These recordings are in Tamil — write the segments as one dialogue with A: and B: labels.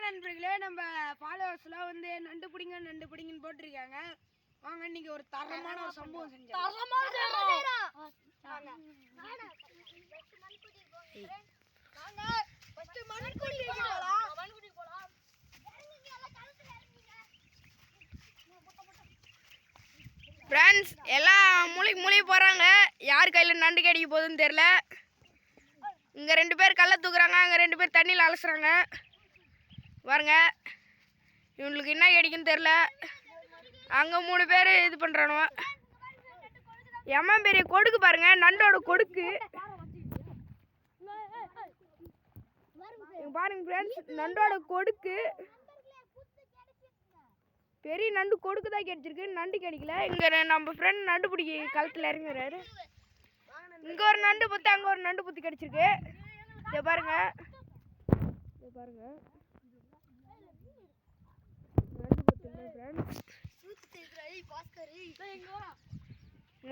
A: நண்பர்களே, நம்ம ஃபாலோவர்ஸ்லாம் வந்து நண்டு பிடிங்கன்னு போட்டிருக்காங்க. வாங்க இன்னைக்கு ஒரு தரமான ஒரு சம்பவம் செஞ்சோம். ஃப்ரெண்ட்ஸ் எல்லாம் மூளை போறாங்க. யார் கையில நண்டு கடிக்க போகுதுன்னு தெரியல. இங்க 2 பேர் கல்ல தூக்குறாங்க, அங்க 2 பேர் தண்ணியில் அலசுறாங்க. பாருங்க, இவங்களுக்கு என்ன கிடைக்குன்னு தெரில. அங்கே 3 பேர் இது பண்ணுறானுவோ. எம்மா பெரிய கொடுக்கு பாருங்க, நண்டோட கொடுக்கு பாருங்க ஃப்ரெண்ட்ஸ், நண்டோட கொடுக்கு பெரிய நண்டு கொடுக்கு தான் கிடைச்சிருக்கு, நண்டு கிடைக்கல. இங்கே நம்ம ஃப்ரெண்ட் நண்டு பிடிக்கி களத்தில் இறங்குறாரு. இங்கே ஒரு நண்டு புத்து, அங்கே ஒரு நண்டு புத்து கிடைச்சிருக்கு. இதை பாருங்க, பாருங்க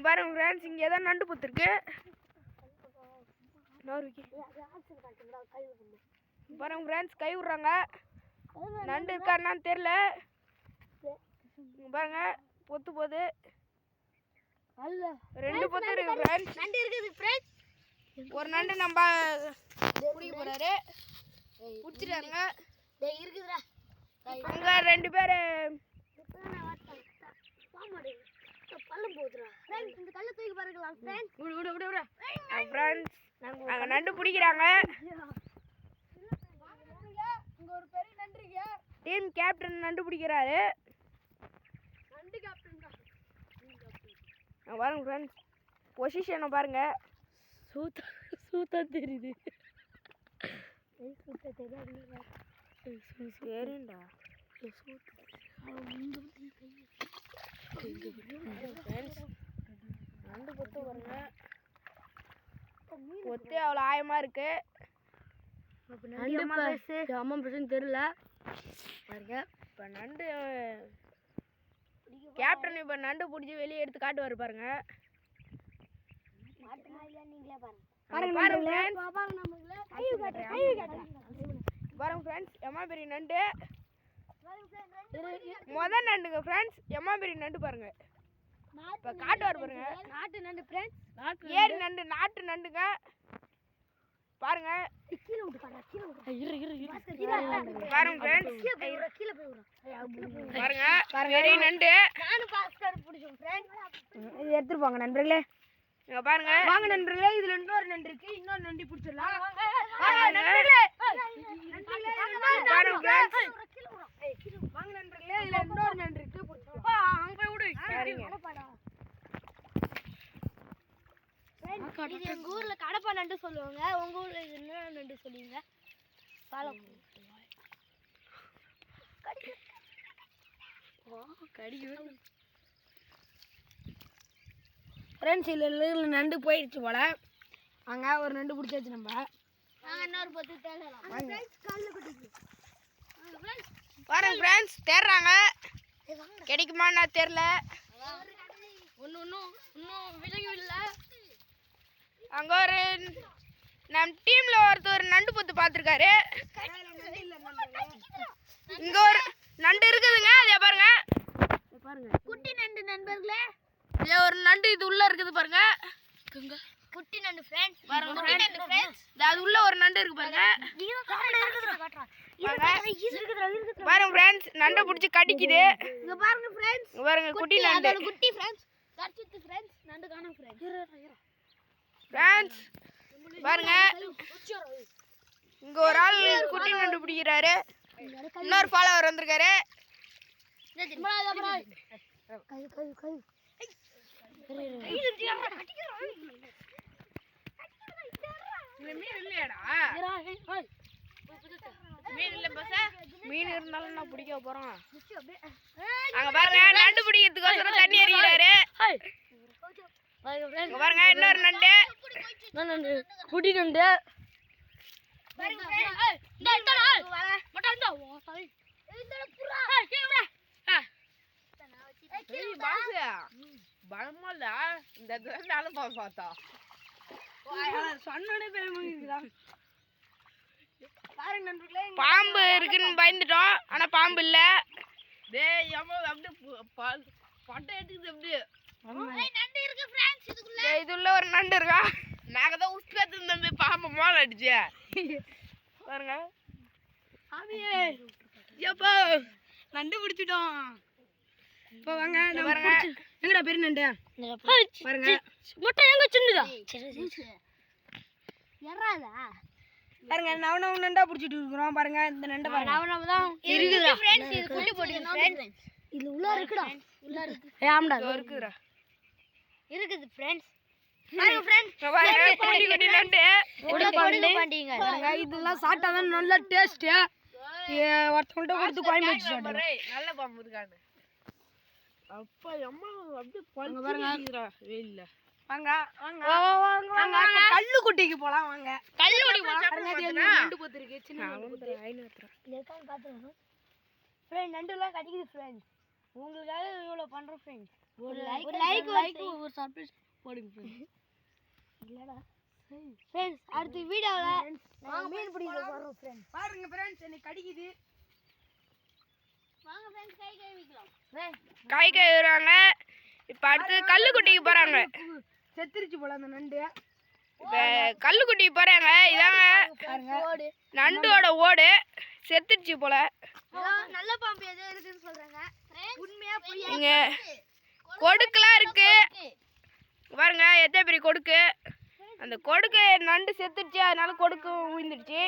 A: பாருங்க ஃப்ரெண்ட்ஸ், இங்கே தான் நண்டு புத்துருக்கு. பாருங்க ஃப்ரெண்ட்ஸ், கை விடுறாங்க. நண்டு இருக்கான்னு தெரியல. பாருங்க, பொத்து போகுது. 2 பொத்து இருக்கு ஃப்ரெண்ட்ஸ். நண்டு இருக்குது ஃப்ரெண்ட்ஸ். ஒரு நண்டு நம்ம பிடிக்க போறாரு, பிடிச்சிட்டாங்க. இருக்குதுடா, அங்க 2 பேர் அங்க நண்டு பிடிக்கிறாங்க. டீம் கேப்டன் நண்டு பிடிக்கிறாரு. பாருங்க ஃப்ரெண்ட்ஸ், பொசிஷனை பாருங்க. சூத்தா தெரியுது. சரிண்டா, நண்டு பொத்து பாருங்க, பொத்து அவ்வளோ ஆயமா இருக்கு. அம்மா பேசுன்னு தெரியல பாருங்க. இப்போ நண்டு கேப்டன் இப்போ நண்டு பிடிச்சி வெளியே எடுத்து காட்டுவார் பாருங்க. பாருங்க ஃப்ரெண்ட்ஸ், எம்மா பெரிய நண்டு, முதல் நண்டுங்க ஃப்ரெண்ட்ஸ். எம்மா பெரிய நண்டு பாருங்க, இப்போ காட்டுவார் பாருங்க. நாட்டு நண்டு ஃப்ரெண்ட்ஸ், ஏரி நண்டு, நாட்டு நண்டுங்க பாருங்க. பாருங்க ஃப்ரெண்ட்ஸ், பாருங்க பெரிய நண்டு. இது எடுத்துட்டு போங்க நண்பர்களே. இங்க பாருங்க, வாங்க நண்பர்களே, இதுல இன்னொரு நண்டு இருக்கு. இன்னொரு நண்டு பிடிச்சிடலாம். வாங்க நண்பர்களே, இதுல இன்னொரு நண்டு இருக்கு. அங்க விடு. இது எங்க ஊர்ல கடப்பா நண்டு சொல்லுவாங்க, உங்க ஊர்ல இது என்ன நண்டு சொல்லுவீங்க? ஃப்ரெண்ட்ஸ், இதுல நண்டு போயிடுச்சு போல. அங்க ஒரு நண்டு பிடிச்சாச்சு. நம்ம பாருங்க ஃப்ரெண்ட்ஸ், தேடுறாங்க. கிடைக்குமான்னு தெரியல. இன்னும் விலகவில்லை. அங்க ஒரு நம்ம டீம்ல ஒருத்தர் நண்டு பொத்து பார்த்துருக்காரு. இங்க ஒரு நண்டு இருக்குதுங்க, அதே பாருங்க. குட்டி நண்டு நண்பர்களே, இதே ஒரு நண்டு இது உள்ள இருக்குது பாருங்க. குட்டி நண்டு ஃப்ரெண்ட்ஸ், அது உள்ள ஒரு நண்டு இருக்கு பாருங்க. பாருங்க ஃப்ரெண்ட்ஸ், நண்டை பிடிச்சி கடிக்குது. இங்க பாருங்க ஃப்ரெண்ட்ஸ், பாருங்க குட்டி நண்டு. குட்டி ஃப்ரெண்ட்ஸ், கடிச்சிட்டு ஃப்ரெண்ட்ஸ், நண்டு காணோம் ஃப்ரெண்ட்ஸ். பாருங்க, இங்க ஒரு ஆள் குட்டி நண்டு பிடிக்கிறாரு. இன்னொரு ஃபாலோவர் வந்திருக்காரு. மீன் இருந்தாலும் நான் பிடிக்க போறோம். அங்க பாருங்க, நண்டு பிடிக்கிறதுக்கோசரம் தண்ணி எறிகிறாரு. பாருங்க, இன்னொரு நண்டு, குட்டி நண்டு. பலமா இந்த பார்த்தா சொன்னோட
B: பாருங்க நண்பர்களே,
A: பாம்பு இருக்குன்னு பயந்துட்டோம், ஆனா பாம்பு இல்ல.
B: டேய் அம்மா அப்படியே பட்டை எடுத்துக்குது அப்படியே.
C: நண்டு இருக்கு ஃப்ரெண்ட்ஸ் இதுக்குள்ள.
A: இது உள்ள ஒரு நண்டு இருக்கா?
B: நாங்க தான் உஸ்காத்து தம்பி பாம்பு மோள அடிச்சு
A: பாருங்க.
B: சாமியே எப்போ நண்டு பிடிச்சிட்டோம். இப்போ வாங்க நம்ம
A: பாருங்க.
B: எங்கடா பெரிய நண்டு பாருங்க.
C: முட்டை எங்க சின்னதா? எறாதா?
B: பாருங்க நவ நண்டா பிடிச்சிட்டு இருக்கிறோம். பாருங்க இந்த நண்டை பாருங்க.
C: நவதான் இருக்குடா ஃப்ரெண்ட்ஸ். இது குட்டி போட்டுங்க ஃப்ரெண்ட்ஸ். இது உள்ள இருக்குடா. உள்ள இருக்கு. ஆமாடா
A: இருக்குடா.
C: இருக்குது ஃப்ரெண்ட்ஸ். பாருங்க ஃப்ரெண்ட்ஸ்.
A: பாருங்க குட்டி குட்டி நண்டு.
C: உள்ள பாண்டிங்க.
B: பாருங்க இதெல்லாம் சாப்பிட்டா தான் நல்ல டேஸ்ட். ஒருத்தவங்கள்ட்ட கொடுத்து குழம்பு வச்சு சாப்பிடுறோம்.
A: நல்ல பாம்பு இருக்கானு.
B: அப்பா அம்மா அப்படியே பழுத்துறா வெயில்ல.
A: வாங்க வாங்க
B: வாங்க கல்லு குட்டிக்கு போலாம். வாங்க
A: கல்லு குட்டி
B: பாருங்க இது நண்டு போத்து இருக்கு. சின்ன நண்டு போத்து.
C: இருக்கான்னு பாத்துறோம் ஃப்ரெண்ட். நண்டுலாம் கடிக்குது ஃப்ரெண்ட். உங்களுக்காக இவ்வளவு பண்றோம் ஃப்ரெண்ட். ஒரு லைக் ஒரு சர்ப்ரைஸ் போடுங்க ஃப்ரெண்ட். இல்லடா ஃப்ரெண்ட்ஸ், அடுத்த வீடியோல நாங்க மீன் பிடிக்க போறோம் ஃப்ரெண்ட்.
B: பாருங்க ஃப்ரெண்ட்ஸ் எனக்கு கடிக்குது.
C: வாங்க ஃப்ரெண்ட்ஸ், கை வைக்கலாம்.
A: கை கழுவுறாங்க. இப்ப அடுத்து கல்லு குட்டிக்கு போறாங்க.
B: செத்துருச்சு போல அந்த நண்டு.
A: இப்ப கல்லு குட்டிக்கு போறாங்க. இதாங்க
B: பாருங்க
A: நண்டோட ஓடு செத்துடுச்சு போல.
C: நல்ல பாம்பு எது இருக்குன்னு சொல்றாங்க. உண்மையா பொய்யா?
A: இங்க கொடுக்குலாம் இருக்கு பாருங்க. எத்தனை பெரிய கொடுக்கு. அந்த கொடுக்கு நண்டு செத்துடுச்சு, அதனால கொடுக்கு விழுந்துடுச்சு.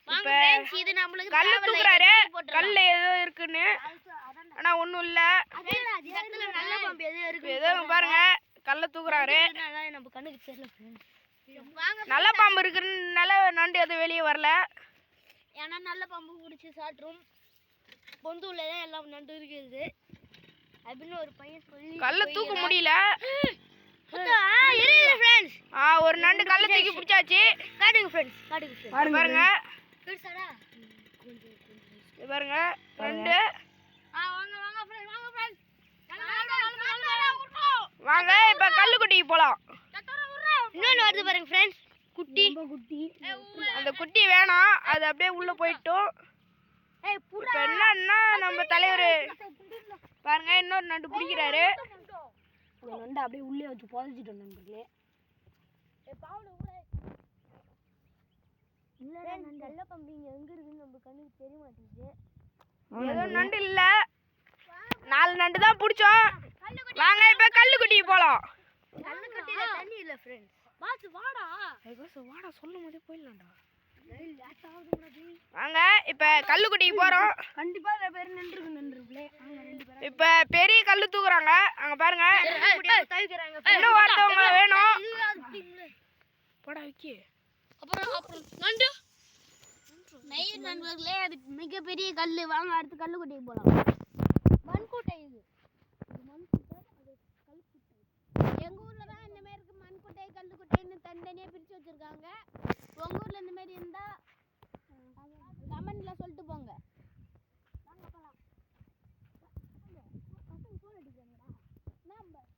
A: இப்ப
C: இது நம்மளுக்கு
A: கல்லு தூக்குறாரு. கல்ல ஏதோ இருக்குன்னு, ஆனா ஒண்ணும் இல்ல.
C: நல்ல பாம்பு எது இருக்கு
A: ஏதோ பாருங்க கல்ல தூக்குறாரு.
C: நம்ம கண்ணுக்கு தெரியல ஃப்ரெண்ட்.
A: நல்ல பாம்பு இருக்குறதுனால நண்டு எதுவும் வெளியே வரல.
C: ஏன்னா நல்ல பாம்பு பிடிச்சி சாப்பிட்ரும். பொந்துள்ள தான் எல்லாம் நண்டு இருக்குது அப்படின்னு ஒரு பையன் சொல்லி
A: கல்ல தூக்க முடியல.
C: இருக்குது ஃப்ரெண்ட்ஸ்.
A: ஒரு நண்டு கல்ல தூக்கி பிடிச்சாச்சு.
C: காட்டுங்க ஃப்ரெண்ட்ஸ், காட்டுங்க ஃப்ரெண்ட்ஸ்.
A: பாருங்க
C: பெருசாடா?
A: இது பாருங்க நண்டு.
C: வாங்க வாங்க ஃப்ரெண்ட்ஸ், வாங்க ஃப்ரெண்ட்ஸ்.
A: வாங்க இப்ப கல்லு குட்டிக்கு போலாம்.
C: இன்னொன்னு வருது பாருங்க ஃப்ரெண்ட்ஸ், குட்டி.
A: அந்த குட்டி வேணாம், அது அப்படியே உள்ள போயிட்டோம். இப்ப என்னன்னா நம்ம தலைவர் பாருங்க இன்னொரு நண்டு பிடிக்கிறாரு.
B: அந்த நண்டை அப்படியே உள்ளே வச்சு புதைச்சிட்டோம் நண்பர்களே.
C: இல்லடா, நல்ல பாம்பு இங்க எங்க இருக்குன்னு நம்ம கண்ணுக்கு தெரிய மாட்டேங்குது.
A: ஏதோ நண்டு இல்ல, 4 நண்டு தான் பிடிச்சோம். வாங்க இப்ப கல்லு குட்டிக்கு போலாம்.
C: கல்லு கட்டில தண்ணி இல்ல ஃப்ரெண்ட்ஸ். பாத்து வாடா.
A: வாடா சொல்லும் போதே போயிடலாம்டா. வாங்க இப்ப கல்லு குட்டிக்கு போறோம்.
B: கண்டிப்பா பெரிய நண்டு இருக்கு நண்பர்களே. வாங்க 2 பேரும்.
A: இப்ப பெரிய கல்லு தூக்குறாங்க. அங்க பாருங்க இன்னும் ஒருத்தவங்க வேணும். போடா விக்கி.
C: அப்புறம் நண்டு நெய் நண்பர்களே, அது மிகப்பெரிய கல்லு. வாங்க அடுத்து கல்லு குட்டிக்கு போலாம். மண்குட்டை இது மண்குட்டை, அது கல்குட்டை. எங்க ஊர்ல தான் இந்த மாதிரி இருக்கு. மண்குட்டை கல்லுக்குட்டைன்னு தனித்தனியா பிரிச்சு வச்சிருக்காங்க. உங்க ஊர்ல இந்த மாதிரி இருந்தா கமெண்ட்ல சொல்லிட்டு போங்க. வாங்க போலாம். பசங்க போன் அடிக்கிறாங்கடா. நம்பர்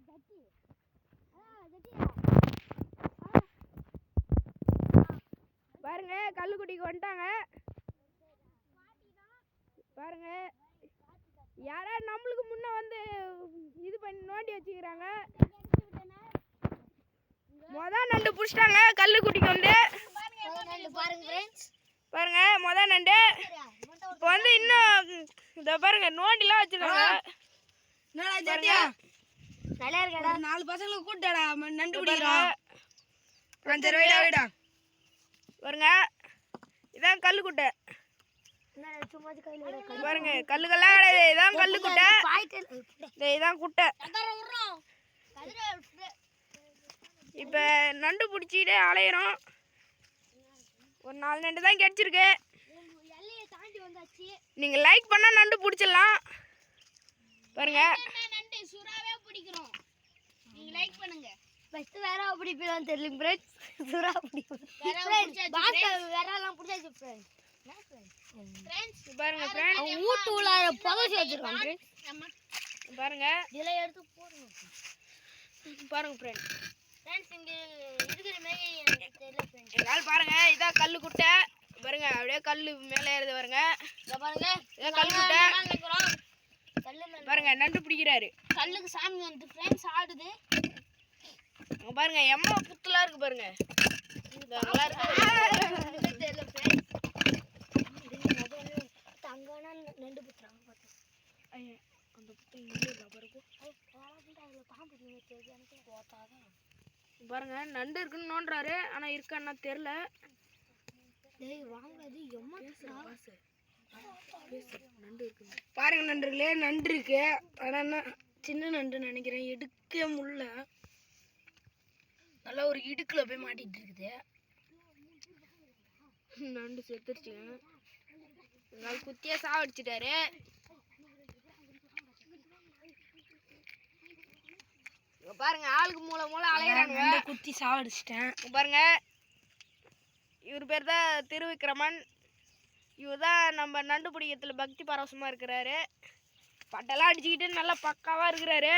C: ஜட்டி ஜட்டியா
A: பாருங்க கல்லு குட்டிக்கு வந்துட்டாங்க. பாருங்க யாரா நம்மளுக்கு முன்ன வந்து இது பண்ணி நோண்டி வச்சுக்கிறாங்க. நண்டு பிடிச்சிட்டாங்க கல்லு குட்டிக்கு வந்து. பாருங்க நண்டு இப்போ வந்து இன்னும் இந்த பாருங்க நோண்டிலாம் வச்சிருக்காங்க.
B: என்னடா ஜட்டியா
C: நல்லா இருக்கடா.
B: 4 பசங்களை கூட்டடா நண்டு பிடிக்கிறோம். சரி வைடா.
A: பாருங்க இதான் கல்லு குட்டை. பாருங்க கல்லுக்கெல்லாம் கிடையாது, இதான் கல்லு குட்டை. இதான் குட்டை. இப்ப நண்டு பிடிச்சிட்டு அலையிறோம். ஒரு 4 நண்டு தான் கிடைச்சிருக்கு. நீங்க லைக் பண்ணா நண்டு பிடிச்சிடலாம். பாருங்க
C: நண்டு சுறாவே பிடிக்கிறோம். நீங்க லைக் பண்ணுங்க. ஃபர்ஸ்ட் வேற பிடிப்பீங்கன்னு தெரியல ஃப்ரெண்ட்ஸ். சுறா பிடிப்போம். வேறலாம் பிடிச்சாச்சு ஃப்ரெண்ட்ஸ்.
A: பாருங்க ஃப்ரெண்ட்ஸ்
C: ஊட்டுல புதைச்சி வச்சிருக்கான் ஃப்ரெண்ட்ஸ்.
A: பாருங்க
C: இதெல்லாம் எடுத்து போடுங்க.
A: பாருங்க ஃப்ரெண்ட்ஸ்
C: ஃப்ரெண்ட்ஸ் இங்க இருக்கிற மாதிரி எனக்கு தெரியல ஃப்ரெண்ட்ஸ்.
A: எங்கால் பாருங்க இதான் கல்லு குட்டை பாருங்க, அப்படியே கல்லு மேலே ஏறுது பாருங்க.
C: இத பாருங்க
A: இதான் கல்லு குட்டை
C: கல்லு மேல
A: பாருங்க, நண்டு பிடிக்கிறாரு.
C: கல்லுக்கு சாமி வந்து ஃப்ரெண்ட்ஸ் ஆடுது.
A: அங்க பாருங்க எம்மா புத்துலாம் இருக்கு பாருங்க. இதெல்லாம் இருக்கு
C: தெரியல ஃப்ரெண்ட்ஸ். அங்க வேணா நண்டு புத்துறாங்க பாத்து.
A: ஐயா அந்த புத்து இங்கே இல்ல பாருங்க.
C: அதுல பாம்பு தெரியுது எனக்கு போத்தாதான்.
A: பாருங்க நண்டு இருக்குன்னு நோண்டுறாரு, ஆனா இருக்கான்னா தெரியல.
C: டேய் வாங்காது எம்மா
A: நண்டு இருக்கு
B: பாருங்க நண்டுகளே, நண்டு இருக்கு. ஆனா என்ன சின்ன நண்டு நினைக்கிறேன், எடுக்க முடியல. நல்லா ஒரு இடுக்குல போய் மாட்டிட்டு இருக்குது.
A: நண்டு செத்துருச்சுங்க. எங்கால் குத்தியா சாவடிச்சிட்டாரு. பாருங்க ஆளுக்கு மூளை மூளை அலையிறானுங்க.
B: நண்டை குத்தி சாவடிச்சிட்டேன்.
A: பாருங்க இவர் பேர் தான் திருவிக்ரமன். இவர் தான் நம்ம நண்டு பிடிக்கிறதுல பக்தி பரவசமாக இருக்கிறாரு. பட்டெல்லாம் அடிச்சுக்கிட்டு நல்லா பக்காவாக இருக்கிறாரு.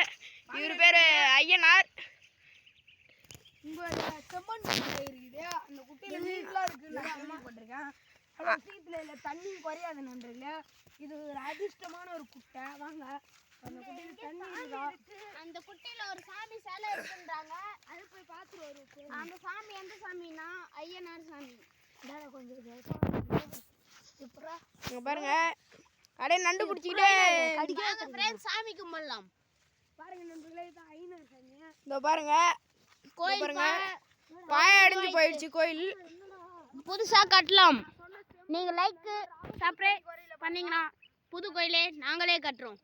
A: இவர் பேர் ஐயனார்.
B: உங்களோட செம்மண் குட்டை இருக்குது, அந்த குட்டையில நீர்லாம் இருக்கு. நான் கேள்விப்பட்டிருக்கேன். அவ்வளோ சீக்கிரத்தில் இல்லை, தண்ணி குறையாது நன்றில்ல. இது ஒரு அதிர்ஷ்டமான ஒரு குட்டை. வாங்க அந்த குட்டையில் தண்ணி இருக்கா?
C: அந்த குட்டையில ஒரு சாமி சிலை இருக்குன்றாங்க. அது போய் பார்த்துட்டு வருவோம். அந்த சாமி எந்த சாமினா ஐயனார் சாமி. கொஞ்சம்
A: இங்க பாருங்க அப்படியே நண்டு பிடிச்சிக்கிட்டே
C: ஃப்ரெண்ட்ஸ் சாமி கும்பிடலாம்.
B: பாருங்க நண்பர்களே, இதான் ஐநர் சாமி.
A: இந்த பாருங்க
C: கோயில்
A: பாருங்க பாய அடைஞ்சு போயிடுச்சு கோயில்.
C: புதுசா கட்டலாம். நீங்க லைக் சப்ஸ்கிரைப் பண்ணீங்கன்னா புது கோயிலே நாங்களே கட்டுறோம்.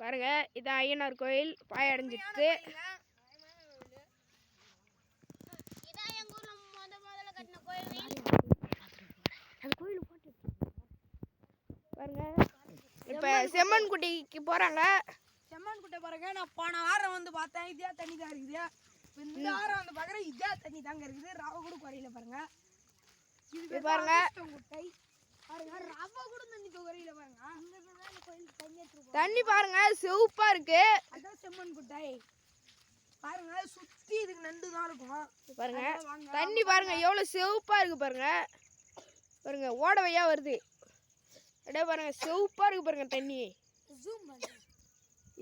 A: பாருங்க இதான் ஐயனார் கோயில், பாய அடைஞ்சிடுச்சு.
C: இதான் எங்க ஊர்ல முதல்ல கட்டின கோயில்.
A: பாருங்க இப்போ செம்மண் குட்டிக்கு போறாங்க.
B: செம்மண் குட்டை பாருங்க, நான் போன வாரம் வந்து பார்த்தேன், இதே தண்ணி தான் இருக்குது. இப்ப இந்த வாரம் வந்து பார்க்குறேன், இதே தண்ணி தாங்க இருக்குது. ரவை கூட குறையில பாருங்க.
A: இது பாருங்க
B: அதிர்ஷ்டம் குட்டை. பாருங்க ரவை கூட தண்ணி குறையில பாருங்க.
A: தண்ணி பாருங்க சிவப்பா இருக்கு.
B: அதான் செம்மண் குட்டை. பாருங்க சுத்தி இதுக்கு நண்டு தான் இருக்கும்.
A: பாருங்க தண்ணி பாருங்க எவ்வளவு சிவப்பா இருக்கு பாருங்க. பாருங்க ஓடவையா வருது. அப்படியே பாருங்க சிவப்பா இருக்கு பாருங்க தண்ணி.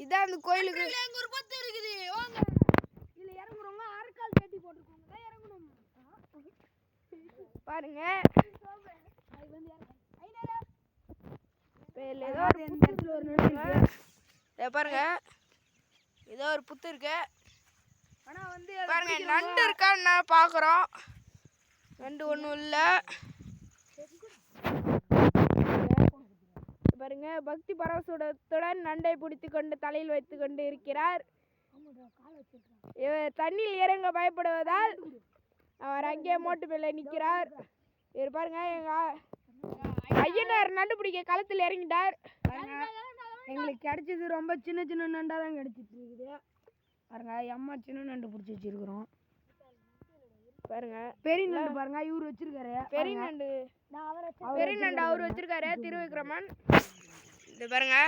A: இதான் அந்த கோயிலுக்கு.
B: எங்க ஒரு பத்து இருக்குது. வாங்க இதுல இறங்குறவங்க அரைக்கால் கட்டி போட்டுருக்கோங்க தான் இறங்கணும்.
A: பாருங்க
B: அது வந்து ஐநரா
A: ஏதோ ஒரு
B: இடத்துல ஒரு நண்டு இருக்கு.
A: இதை பாருங்க ஏதோ ஒரு புத்து இருக்கு.
B: ஆனா வந்து
A: பாருங்க நண்டு இருக்கான்னு நான் பார்க்குறோம். நண்டு ஒன்றும் இல்லை. பாருங்க பக்தி பரவசத்துடன் நண்டை பிடித்து கொண்டு தலையில் வைத்து கொண்டு இருக்கிறார். இவர் தண்ணியில் இறங்க பயப்படுவதால் அவர் அங்கே மோட்டு மேலே நிற்கிறார். இவர் பாருங்க எங்க ஐயனார் நண்டு பிடிக்க களத்தில் இறங்கிட்டார்.
B: எங்களுக்கு கிடைச்சது ரொம்ப சின்ன சின்ன நண்டா தான் கிடைச்சிட்டு இருக்குது. பாருங்க அம்மா சின்ன நண்டு பிடிச்சி வச்சிருக்கிறோம்.
A: பாருங்க
B: பெரிய நண்டு பாருங்க இவர் வச்சிருக்காரு.
A: பெரிய நண்டு அவர் வச்சிருக்காரு திருவிக்ரமன். இது பாருங்க